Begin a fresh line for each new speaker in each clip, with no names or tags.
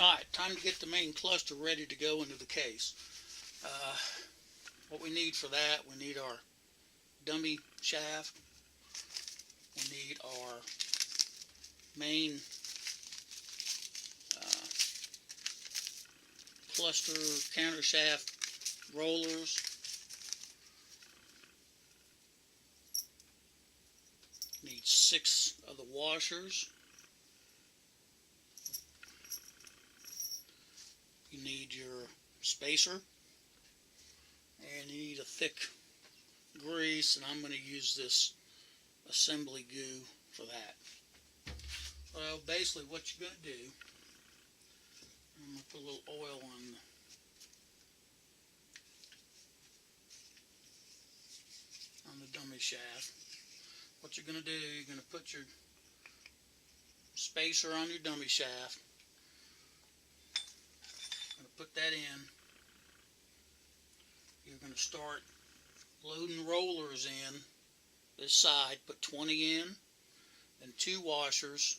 Alright, time to get the main cluster ready to go into the case. What we need for that, we need our dummy shaft, we need our main cluster counter shaft rollers, need 6 of the washers, you need your spacer, and you need a thick grease, and I'm going to use this assembly goo for that. Well, basically what you're going to do, I'm going to put a little oil on the dummy shaft. What you're going to do, you're going to put your spacer on your dummy shaft. I'm going to put that in. You're going to start loading rollers in this side. Put 20 in, then 2 washers.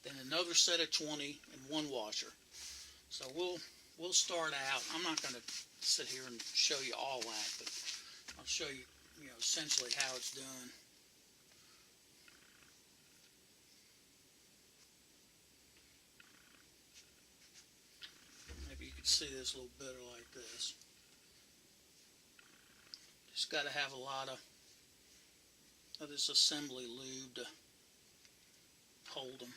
Then another set of 20 and 1 washer. So we'll start out. I'm not going to sit here and show you all that, but I'll show you, essentially how it's done. Maybe you could see this a little better like this. Just got to have a lot of this assembly lube to hold them.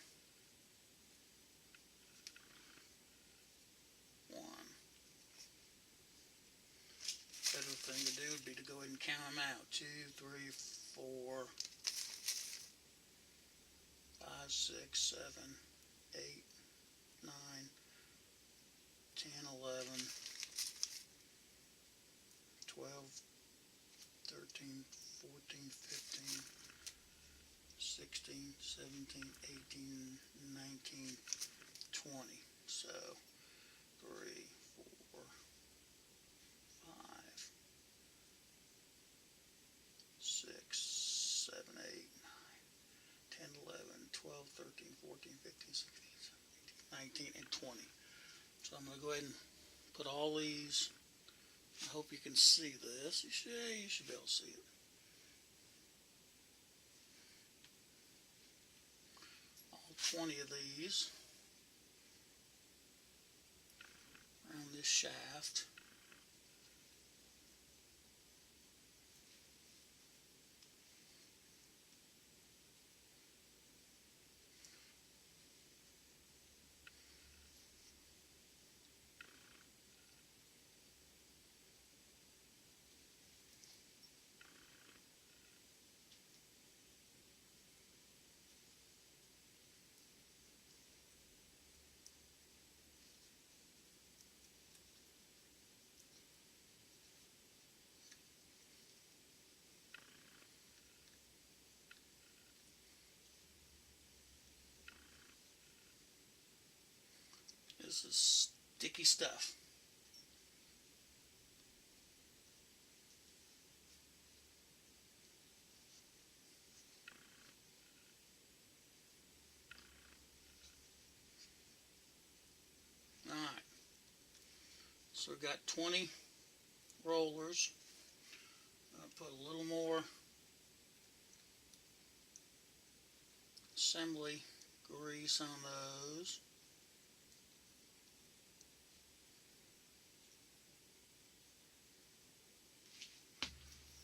Better thing to do would be to go ahead and count them out. 2, 3, 4, 5, 6, 7, 8, 9, 10, 11, 12, 13, 14, 15, 16, 17, 18, 19, 20. So 3, 4, 5, 6, 7, 8, 9, 10, 11, 12, 13, 14, 15, 16, 17, 18, 19, and 20. So I'm going to go ahead and put all these. I hope you can see this. You should be able to see it. All 20 of these around this shaft. This is sticky stuff. Alright. So we've got 20 rollers. I'll put a little more assembly grease on those.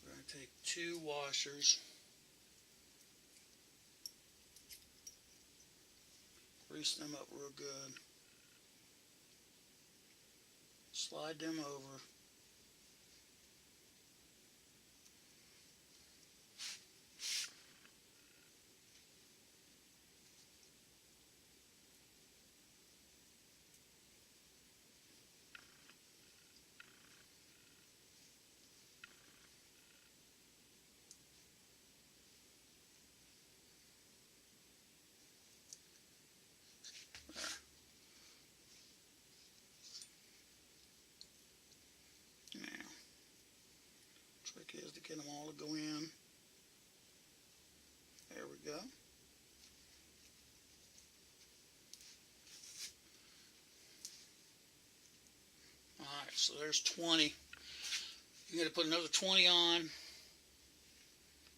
We're going to take 2 washers, grease them up real good, slide them over. trick is to get them all to go in. There we go. Alright, so there's 20. You're going to put another 20 on.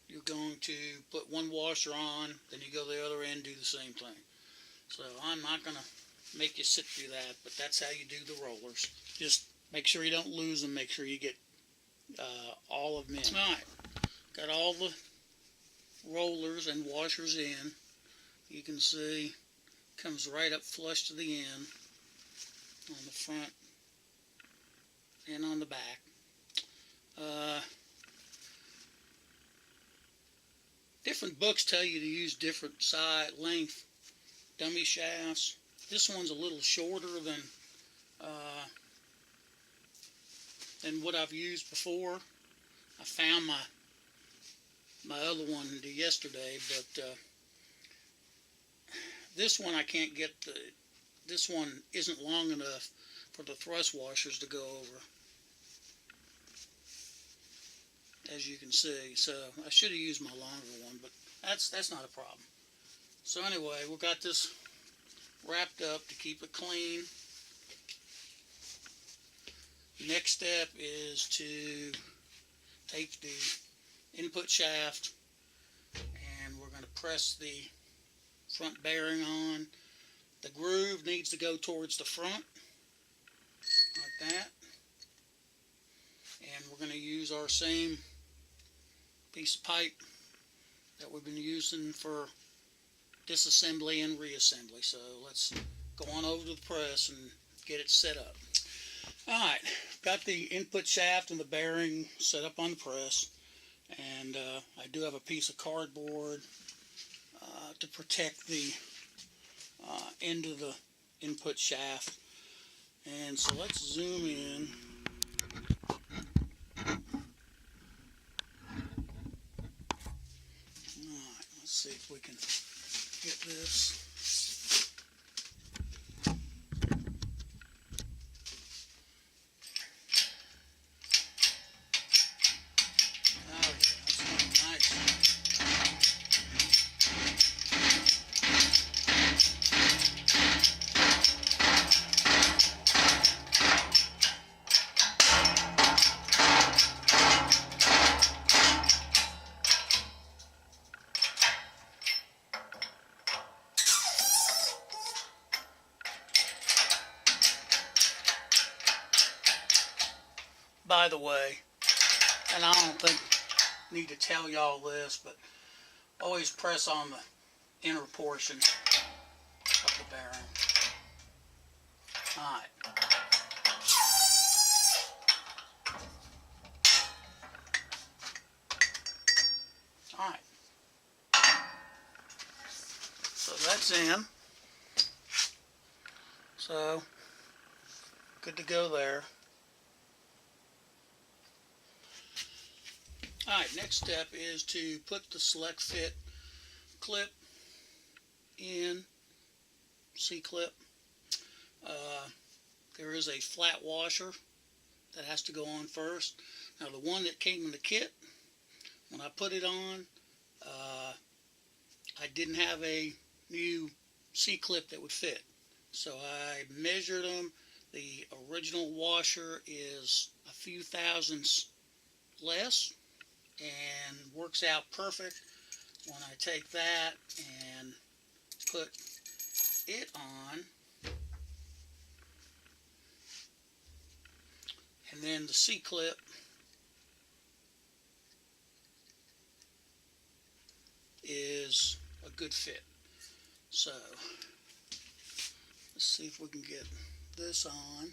You're going to put one washer on, then you go to the other end and do the same thing. So I'm not going to make you sit through that, but that's how you do the rollers. Just make sure you don't lose them. Make sure you get all of them in. Alright, got all the rollers and washers in. You can see comes right up flush to the end on the front and on the back. Different books tell you to use different side length dummy shafts. This one's a little shorter than what I've used before. I found my other one yesterday, but this one I can't get. This one isn't long enough for the thrust washers to go over, as you can see. So I should have used my longer one, but that's not a problem. So anyway, we got this wrapped up to keep it clean. Next step is to take the input shaft and we're going to press the front bearing on. The groove needs to go towards the front, like that. And we're going to use our same piece of pipe that we've been using for disassembly and reassembly. So let's go on over to the press and get it set up. Alright, got the input shaft and the bearing set up on the press, and I do have a piece of cardboard to protect the end of the input shaft. And so let's zoom in. Alright, let's see if we can get this. By the way, and I don't think I need to tell y'all this, but always press on the inner portion of the bearing. Alright. Alright. So that's in. So, good to go there. Alright, next step is to put the select fit clip in, C-clip. There is a flat washer that has to go on first. Now the one that came in the kit, when I put it on, I didn't have a new C-clip that would fit. So I measured them. The original washer is a few thousandths less and works out perfect. When I take that and put it on, and then the C-clip is a good fit. So let's see if we can get this on.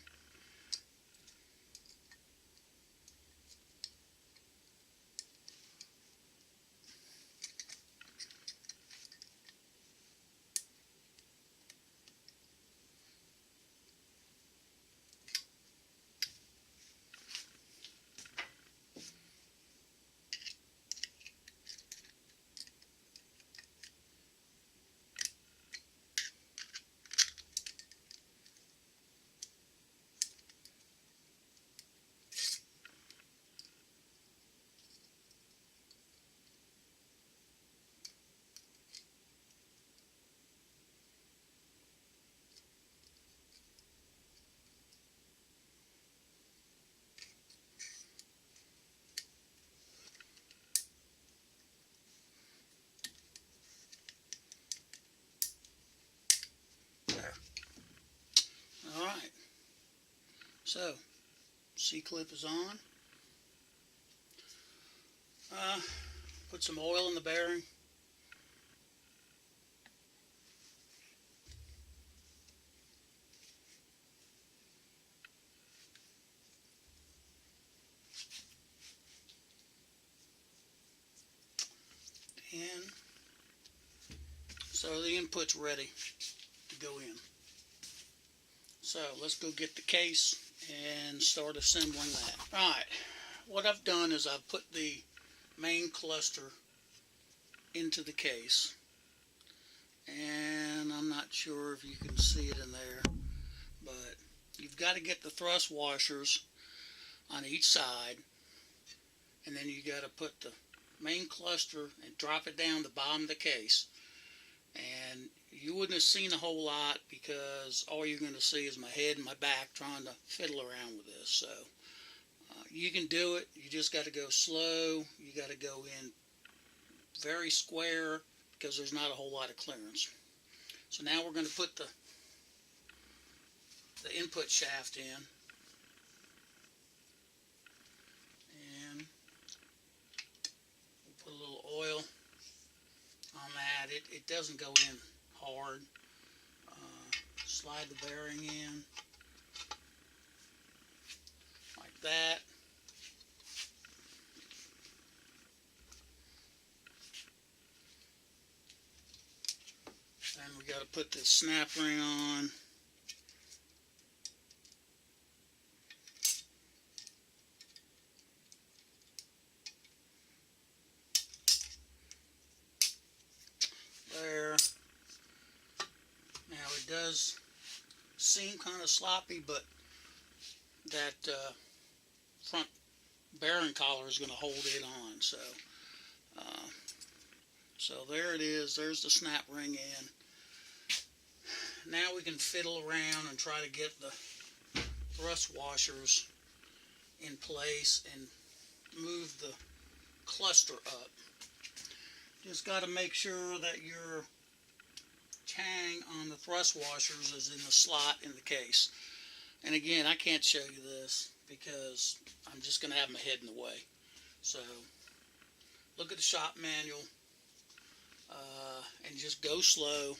So, C-clip is on. Put some oil in the bearing. And so the input's ready to go in. So let's go get the case and start assembling that. Alright, what I've done is I've put the main cluster into the case, and I'm not sure if you can see it in there, but you've got to get the thrust washers on each side, and then you got to put the main cluster and drop it down the bottom of the case. And you wouldn't have seen a whole lot because all you're going to see is my head and my back trying to fiddle around with this. So you can do it. You just got to go slow. You got to go in very square because there's not a whole lot of clearance. So now we're going to put the input shaft in. And we'll put a little oil on that. It doesn't go in hard. Slide the bearing in like that. Then we got to put this snap ring on. There. Now it does seem kind of sloppy, but that front bearing collar is going to hold it on. So there it is. There's the snap ring in. Now we can fiddle around and try to get the thrust washers in place and move the cluster up. Just got to make sure that your tang on the thrust washers is in the slot in the case. And again, I can't show you this because I'm just going to have my head in the way. So look at the shop manual and just go slow.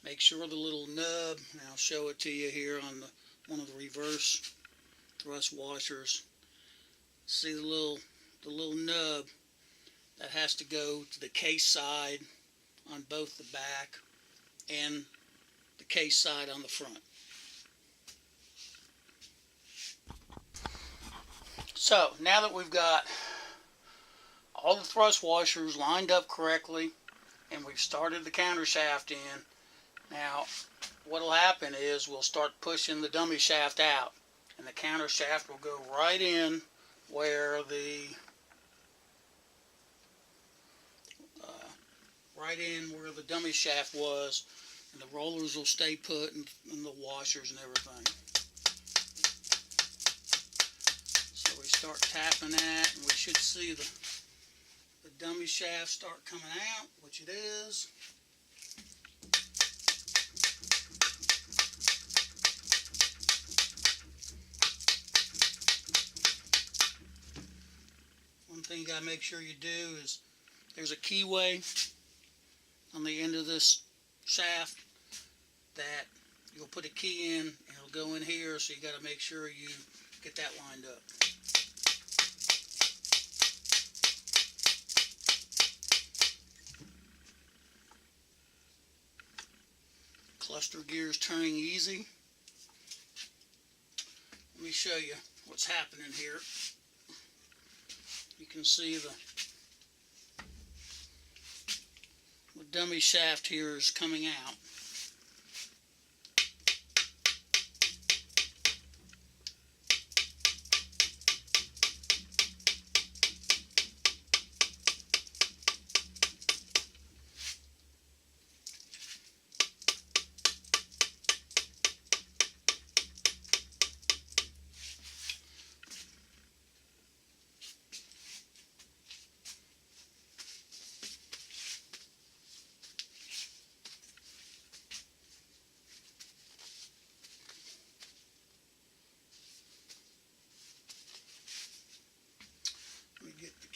Make sure the little nub, and I'll show it to you here on one of the reverse thrust washers. See the little nub that has to go to the case side on both the back and the case side on the front. So now that we've got all the thrust washers lined up correctly and we've started the counter shaft in, now what will happen is we'll start pushing the dummy shaft out, and the counter shaft will go right in where the dummy shaft was, and the rollers will stay put and the washers and everything. So we start tapping that, and we should see the dummy shaft start coming out, which it is. One thing you got to make sure you do is there's a keyway on the end of this shaft that you'll put a key in and it'll go in here, so you got to make sure you get that lined up. Cluster gears turning easy. Let me show you what's happening here. You can see the dummy shaft here is coming out.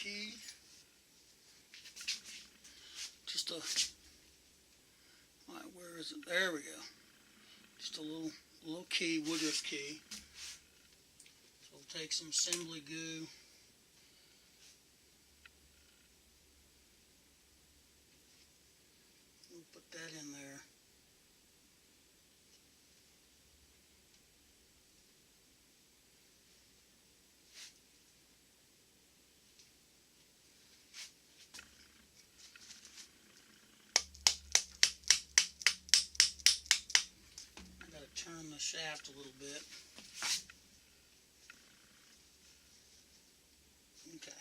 key. Just a, where is it? There we go. Just a little key, Woodruff key. So we'll take some assembly goo. We'll put that in there. Turn the shaft a little bit. Okay.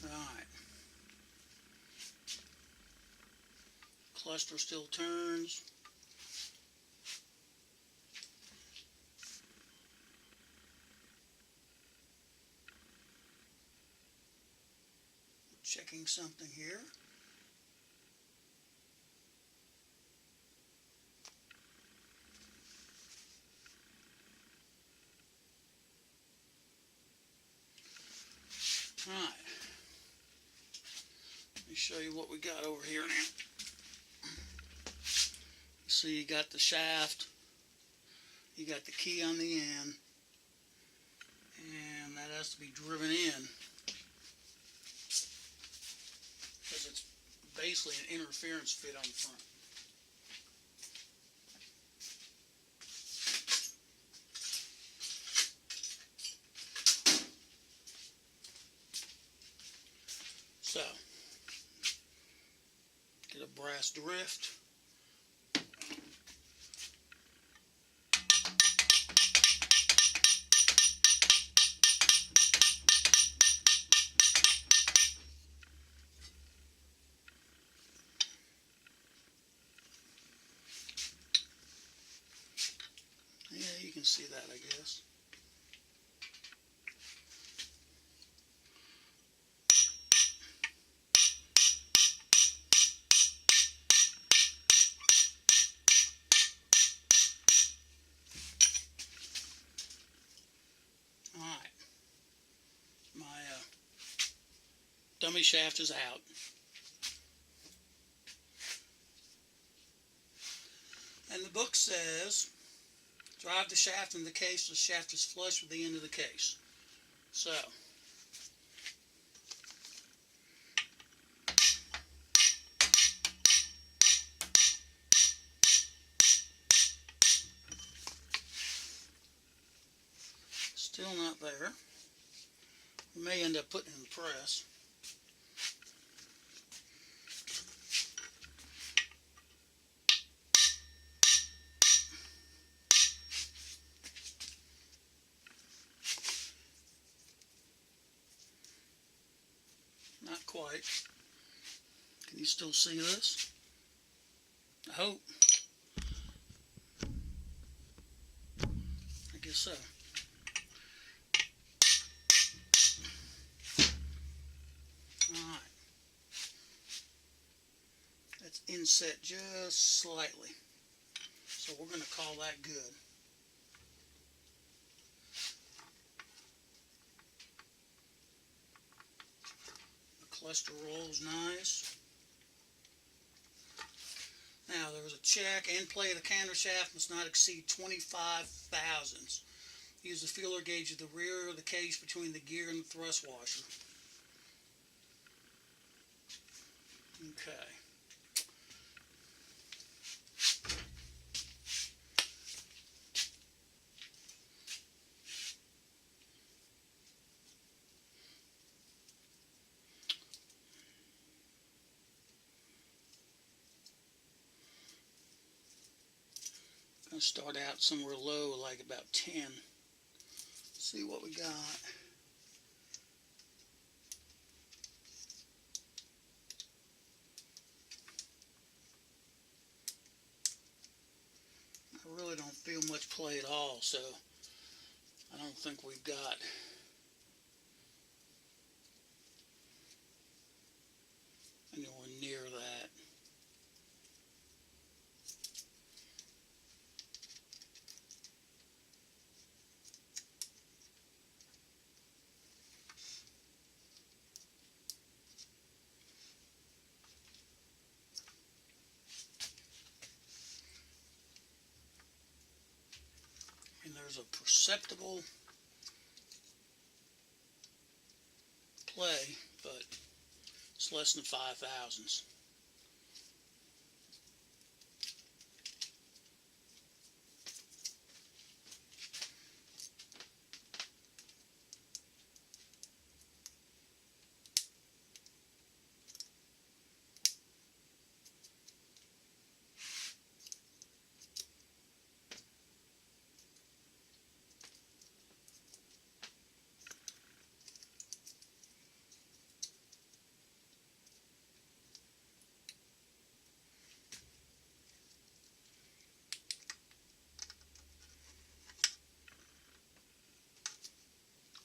Alright. Cluster still turns. Checking something here. Alright. Let me show you what we got over here now. See, you got the shaft, you got the key on the end, and that has to be driven in because it's basically an interference fit on the front. So, get a brass drift. Yeah, you can see that, I guess. Alright. My dummy shaft is out. And the book says, drive the shaft in the case so the shaft is flush with the end of the case. So, still not there. We may end up putting it in the press. Not quite. Can you still see this? I hope. I guess so. Alright. That's inset just slightly. So we're going to call that good. The cluster rolls nice. Now there was a check, end play of the counter shaft must not exceed 25 thousandths. Use the feeler gauge of the rear of the case between the gear and the thrust washer. Okay. I'm going to start out somewhere low, like about 10. See what we got. I really don't feel much play at all, so I don't think we've got anywhere near that. there's a perceptible play, but it's less than 5 thousandths.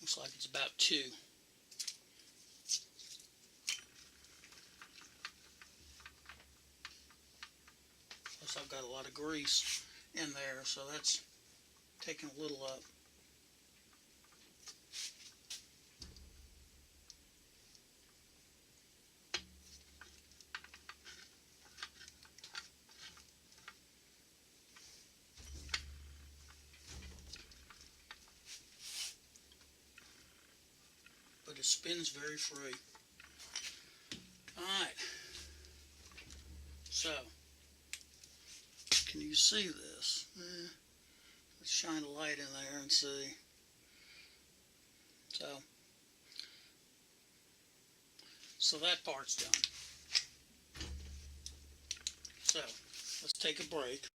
Looks like it's about 2. Plus I've got a lot of grease in there, so that's taking a little up. But it spins very free. Alright, so can you see this? Let's shine a light in there and see. So that part's done. So let's take a break.